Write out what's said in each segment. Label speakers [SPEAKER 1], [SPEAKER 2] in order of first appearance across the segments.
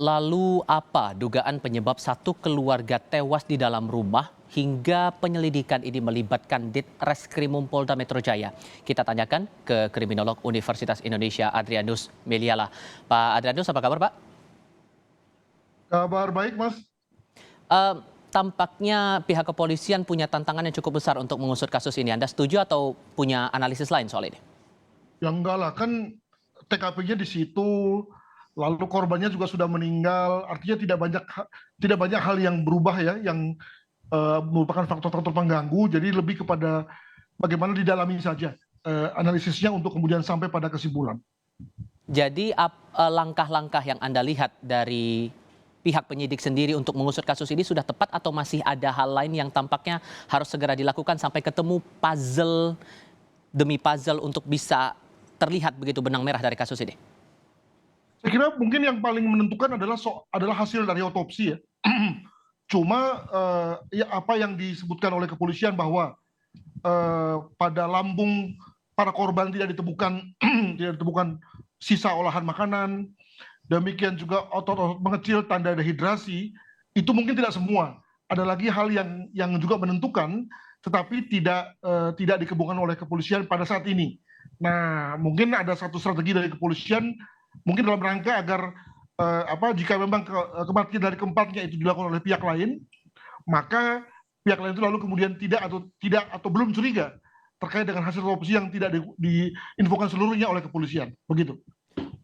[SPEAKER 1] Lalu apa dugaan penyebab satu keluarga tewas di dalam rumah hingga penyelidikan ini melibatkan Ditreskrimum Polda Metro Jaya? Kita tanyakan ke kriminolog Universitas Indonesia Adrianus Meliala. Pak Adrianus, apa kabar Pak?
[SPEAKER 2] Kabar baik, Mas.
[SPEAKER 1] Eh, Tampaknya pihak kepolisian punya tantangan yang cukup besar untuk mengusut kasus ini. Anda setuju atau punya analisis lain soal ini?
[SPEAKER 2] Ya enggak lah, kan TKP-nya di situ, lalu korbannya juga sudah meninggal. Artinya tidak banyak hal yang berubah ya, yang merupakan faktor-faktor pengganggu. Jadi lebih kepada bagaimana didalami saja analisisnya untuk kemudian sampai pada kesimpulan.
[SPEAKER 1] Jadi langkah-langkah yang Anda lihat dari pihak penyidik sendiri untuk mengusut kasus ini sudah tepat atau masih ada hal lain yang tampaknya harus segera dilakukan sampai ketemu puzzle demi puzzle untuk bisa terlihat begitu benang merah dari kasus ini?
[SPEAKER 2] Saya kira mungkin yang paling menentukan adalah hasil dari otopsi ya. Cuma ya apa yang disebutkan oleh kepolisian bahwa pada lambung para korban tidak ditemukan tidak ditemukan sisa olahan makanan, demikian juga otot-otot mengecil tanda dehidrasi, itu mungkin tidak semua. Ada lagi hal yang juga menentukan, tetapi tidak dikemukakan oleh kepolisian pada saat ini. Nah, mungkin ada satu strategi dari kepolisian, mungkin dalam rangka agar jika memang kematian dari keempatnya itu dilakukan oleh pihak lain, maka pihak lain itu lalu kemudian tidak atau belum curiga terkait dengan hasil otopsi yang tidak diinfokan seluruhnya oleh kepolisian. Begitu.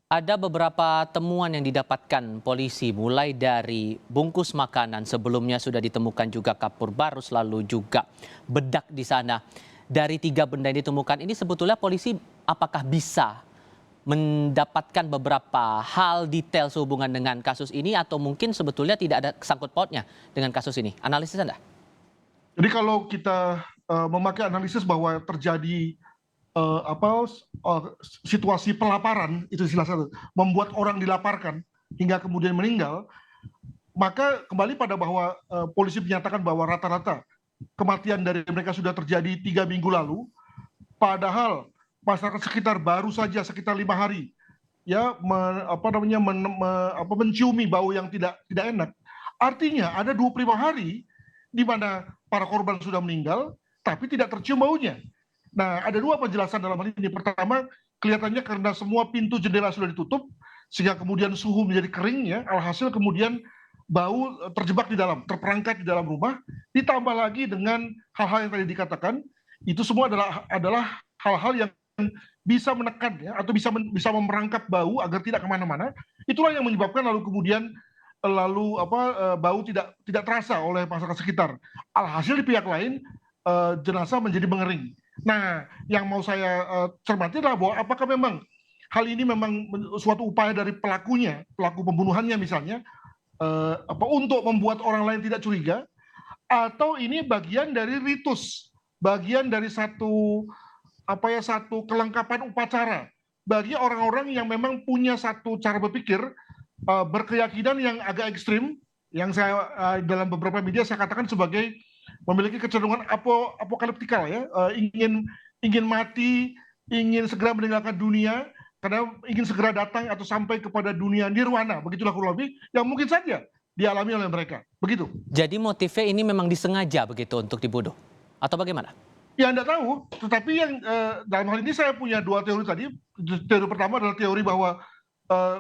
[SPEAKER 1] Ada beberapa temuan yang didapatkan polisi, mulai dari bungkus makanan sebelumnya sudah ditemukan juga kapur barus, lalu juga bedak di sana. Dari 3 benda yang ditemukan ini sebetulnya polisi apakah bisa mendapatkan beberapa hal detail sehubungan dengan kasus ini atau mungkin sebetulnya tidak ada sangkut pautnya dengan kasus ini? Analisis Anda?
[SPEAKER 2] Jadi kalau kita memakai analisis bahwa terjadi situasi pelaparan, itu istilah satu, membuat orang dilaparkan hingga kemudian meninggal, maka kembali pada bahwa polisi menyatakan bahwa rata-rata kematian dari mereka sudah terjadi 3 minggu lalu, padahal masyarakat sekitar baru saja sekitar 5 hari ya menciumi bau yang tidak enak. Artinya ada 25 hari di mana para korban sudah meninggal tapi tidak tercium baunya. Nah, ada 2 penjelasan dalam hal ini. Pertama, kelihatannya karena semua pintu jendela sudah ditutup, sehingga kemudian suhu menjadi kering ya, alhasil kemudian bau terjebak di dalam, terperangkap di dalam rumah, ditambah lagi dengan hal-hal yang tadi dikatakan, itu semua adalah hal-hal yang bisa menekan ya, atau bisa memerangkap bau agar tidak kemana-mana. Itulah yang menyebabkan lalu kemudian bau tidak terasa oleh masyarakat sekitar. Alhasil di pihak lain jenazah menjadi mengering. Nah, yang mau saya cermati adalah bahwa apakah memang hal ini memang suatu upaya dari pelaku pembunuhannya misalnya, untuk membuat orang lain tidak curiga, atau ini bagian dari ritus, bagian dari satu kelengkapan upacara bagi orang-orang yang memang punya satu cara berpikir, berkeyakinan yang agak ekstrim, yang saya dalam beberapa media saya katakan sebagai memiliki kecenderungan apokaliptikal ya, ingin mati, ingin segera meninggalkan dunia karena ingin segera datang atau sampai kepada dunia nirwana, begitulah kurang lebih yang mungkin saja dialami oleh mereka. Begitu.
[SPEAKER 1] Jadi motifnya ini memang disengaja begitu untuk dibunuh atau bagaimana?
[SPEAKER 2] Ya Anda tahu, tetapi yang dalam hal ini saya punya 2 teori tadi. Teori pertama adalah teori bahwa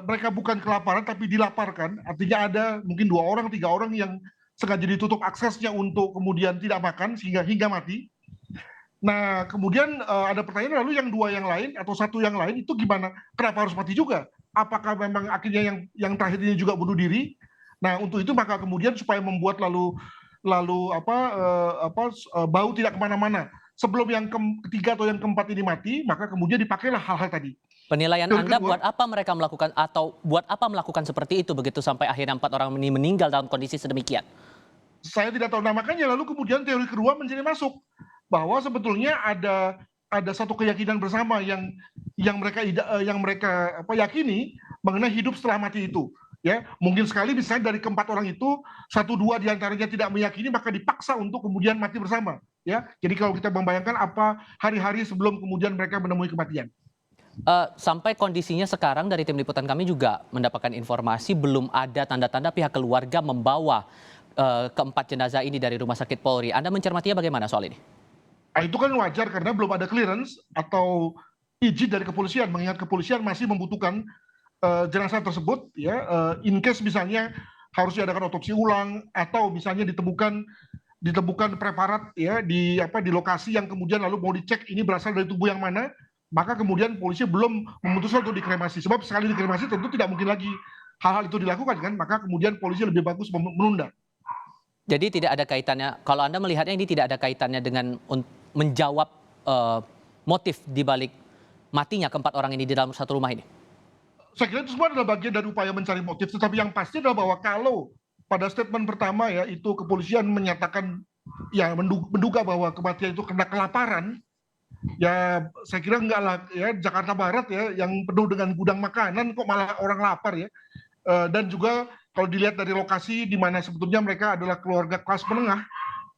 [SPEAKER 2] mereka bukan kelaparan tapi dilaparkan, artinya ada mungkin 2 orang, 3 orang yang sengaja ditutup aksesnya untuk kemudian tidak makan hingga mati. Nah, kemudian ada pertanyaan, lalu yang 2 yang lain atau 1 yang lain itu gimana? Kenapa harus mati juga? Apakah memang akhirnya yang terakhir ini juga bunuh diri? Nah, untuk itu maka kemudian supaya membuat bau tidak kemana-mana. Sebelum yang ketiga atau yang keempat ini mati, maka kemudian dipakailah hal-hal tadi.
[SPEAKER 1] Penilaian Anda buat apa mereka melakukan atau buat apa melakukan seperti itu begitu sampai akhirnya 4 orang ini meninggal dalam kondisi sedemikian?
[SPEAKER 2] Saya tidak tahu. Nah, makanya lalu kemudian teori kedua menjadi masuk bahwa sebetulnya ada satu keyakinan bersama yang mereka yakini mengenai hidup setelah mati itu. Ya, mungkin sekali misalnya dari keempat orang itu 1-2 diantaranya tidak meyakini, maka dipaksa untuk kemudian mati bersama. Ya, jadi kalau kita membayangkan apa hari-hari sebelum kemudian mereka menemui kematian.
[SPEAKER 1] Sampai kondisinya sekarang dari tim liputan kami juga mendapatkan informasi belum ada tanda-tanda pihak keluarga membawa keempat jenazah ini dari Rumah Sakit Polri. Anda mencermatinya bagaimana soal ini?
[SPEAKER 2] Nah, itu kan wajar karena belum ada clearance atau izin dari kepolisian, mengingat kepolisian masih membutuhkan jenazah tersebut, ya, in case misalnya harus diadakan otopsi ulang atau misalnya ditemukan preparat ya di lokasi yang kemudian lalu mau dicek ini berasal dari tubuh yang mana, maka kemudian polisi belum memutuskan untuk dikremasi. Sebab sekali dikremasi tentu tidak mungkin lagi hal-hal itu dilakukan kan, maka kemudian polisi lebih bagus menunda.
[SPEAKER 1] Jadi tidak ada kaitannya, kalau Anda melihatnya ini tidak ada kaitannya dengan menjawab motif di balik matinya keempat orang ini di dalam satu rumah ini?
[SPEAKER 2] Saya kira itu semua adalah bagian dari upaya mencari motif, tetapi yang pasti adalah bahwa kalau pada statement pertama ya itu kepolisian menyatakan ya menduga bahwa kematian itu karena kelaparan, ya saya kira enggak lah ya, Jakarta Barat ya yang penuh dengan gudang makanan kok malah orang lapar ya. Dan juga kalau dilihat dari lokasi di mana sebetulnya mereka adalah keluarga kelas menengah,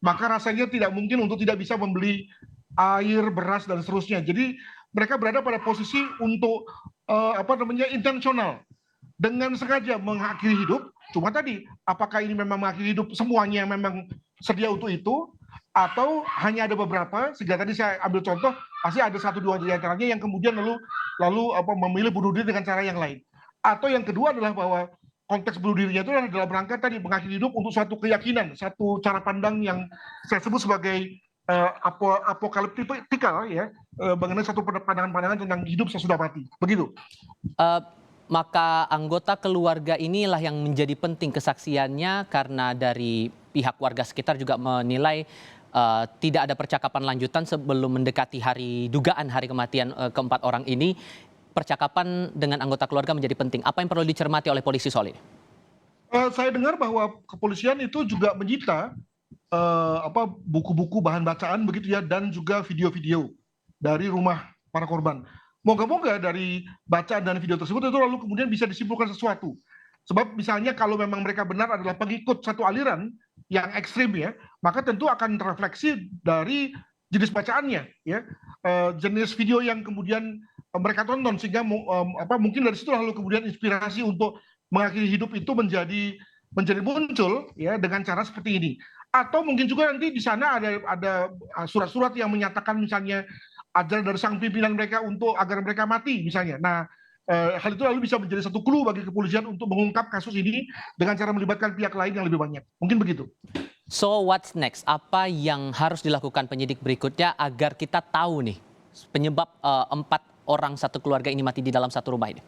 [SPEAKER 2] maka rasanya tidak mungkin untuk tidak bisa membeli air, beras dan seterusnya. Jadi mereka berada pada posisi untuk intensional dengan sengaja mengakhiri hidup. Cuma tadi apakah ini memang mengakhiri hidup semuanya memang sedia untuk itu atau hanya ada beberapa, sehingga tadi saya ambil contoh pasti ada satu dua di antaranya yang kemudian lalu memilih bunuh diri dengan cara yang lain. Atau yang kedua adalah bahwa konteks bunuh dirinya itu adalah dalam rangka tadi mengakhiri hidup untuk suatu keyakinan, satu cara pandang yang saya sebut sebagai apokaliptikal ya, mengenai satu pandangan-pandangan tentang hidup sesudah mati. Begitu.
[SPEAKER 1] Maka anggota keluarga inilah yang menjadi penting kesaksiannya karena dari pihak warga sekitar juga menilai tidak ada percakapan lanjutan sebelum mendekati dugaan hari kematian keempat orang ini. Percakapan dengan anggota keluarga menjadi penting. Apa yang perlu dicermati oleh polisi soal ini?
[SPEAKER 2] Saya dengar bahwa kepolisian itu juga menyita buku-buku bahan bacaan begitu ya, dan juga video-video dari rumah para korban. Moga-moga dari bacaan dan video tersebut itu lalu kemudian bisa disimpulkan sesuatu. Sebab misalnya kalau memang mereka benar adalah pengikut satu aliran yang ekstrim ya, maka tentu akan terefleksi dari jenis bacaannya ya, jenis video yang kemudian mereka tonton, sehingga mungkin dari situ lalu kemudian inspirasi untuk mengakhiri hidup itu menjadi muncul ya dengan cara seperti ini. Atau mungkin juga nanti di sana ada surat-surat yang menyatakan misalnya ajaran dari sang pimpinan mereka untuk agar mereka mati misalnya. Nah, hal itu lalu bisa menjadi satu clue bagi kepolisian untuk mengungkap kasus ini dengan cara melibatkan pihak lain yang lebih banyak. Mungkin begitu.
[SPEAKER 1] So what's next? Apa yang harus dilakukan penyidik berikutnya agar kita tahu nih penyebab 4 orang satu keluarga ini mati di dalam satu rumah ini?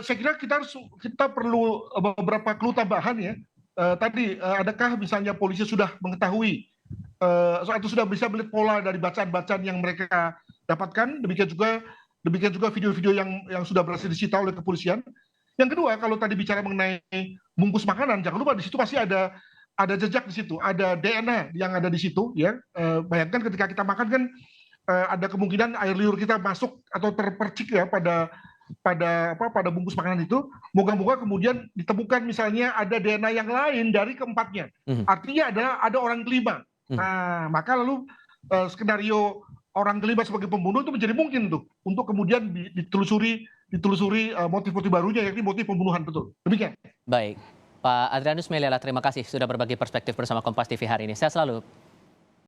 [SPEAKER 2] Saya kira kita perlu beberapa clue tambahan ya. Tadi adakah misalnya polisi sudah mengetahui atau sudah bisa melihat pola dari bacaan-bacaan yang mereka dapatkan, demikian juga video-video yang sudah berhasil disita oleh kepolisian. Yang kedua, kalau tadi bicara mengenai bungkus makanan, jangan lupa di situ pasti ada jejak di situ, ada DNA yang ada di situ ya. Bayangkan ketika kita makan kan ada kemungkinan air liur kita masuk atau terpercik ya pada bungkus makanan itu. Moga-moga kemudian ditemukan misalnya ada DNA yang lain dari keempatnya. Artinya ada orang kelima. Nah, maka lalu skenario orang kelima sebagai pembunuh itu menjadi mungkin tuh untuk kemudian ditelusuri motif-motif barunya, yakni motif pembunuhan. Betul. Demikian.
[SPEAKER 1] Baik, Pak Adrianus Meliala, terima kasih sudah berbagi perspektif bersama Kompas TV hari ini. Sehat selalu.